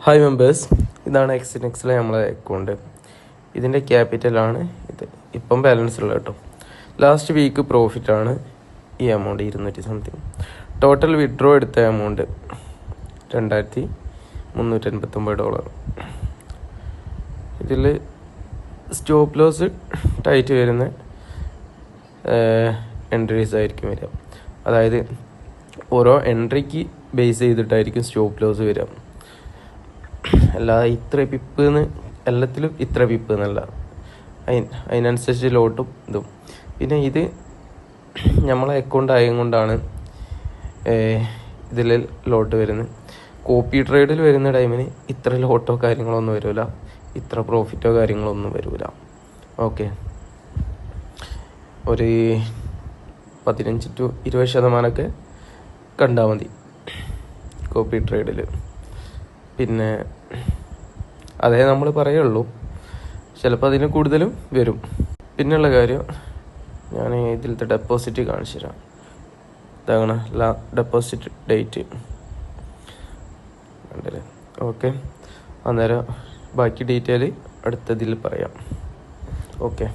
Hi members, ഇതാണ് എക്സിനെക്സിലെ നമ്മളെ account. ഇതിൻ്റെ ക്യാപിറ്റലാണ് ഇത്. ഇപ്പം ബാലൻസ് ഉള്ള കേട്ടോ. ലാസ്റ്റ് വീക്ക് പ്രോഫിറ്റാണ് ഈ എമൗണ്ട് 200 സംതിങ്. ടോട്ടൽ വിഡ്രോ എടുത്ത എമൗണ്ട് $2389. ഇതിൽ സ്റ്റോപ്പ് ലോസ് ടൈറ്റ് വരുന്ന എൻട്രീസ് ആയിരിക്കും വരിക. അതായത് ഓരോ എൻട്രിക്ക് ബേസ് ചെയ്തിട്ടായിരിക്കും സ്റ്റോപ്പ് ലോസ് വരിക. അല്ലാതെ ഇത്ര പിപ്പ് എന്ന് എല്ലാത്തിലും ഇത്ര പിപ്പ് എന്നല്ല, അതിനനുസരിച്ച് ലോട്ടും ഇതും. പിന്നെ ഇത് നമ്മളെ അക്കൗണ്ട് ആയതുകൊണ്ടാണ് ഇതിൽ ലോട്ട് വരുന്നത്. കോപ്പി ട്രേഡിൽ വരുന്ന ടൈമിന് ഇത്ര ലോട്ടോ കാര്യങ്ങളൊന്നും വരില്ല, ഇത്ര പ്രോഫിറ്റോ കാര്യങ്ങളൊന്നും വരില്ല. ഓക്കെ, ഒരു 15 to 20% കണ്ടാൽ മതി കോപ്പി ട്രേഡിൽ. പിന്നെ അതേ നമ്മൾ പറയുള്ളൂ, ചിലപ്പോൾ അതിന് കൂടുതലും വരും. പിന്നെയുള്ള കാര്യം, ഞാൻ ഇതിലത്തെ ഡെപ്പോസിറ്റ് കാണിച്ചു തരാം. ഇതാണ് ഡെപ്പോസിറ്റ് ഡേറ്റ് കണ്ടല്ലേ. ഓക്കെ, അന്നേരം ബാക്കി ഡീറ്റെയിൽ അടുത്തതിൽ പറയാം. ഓക്കെ.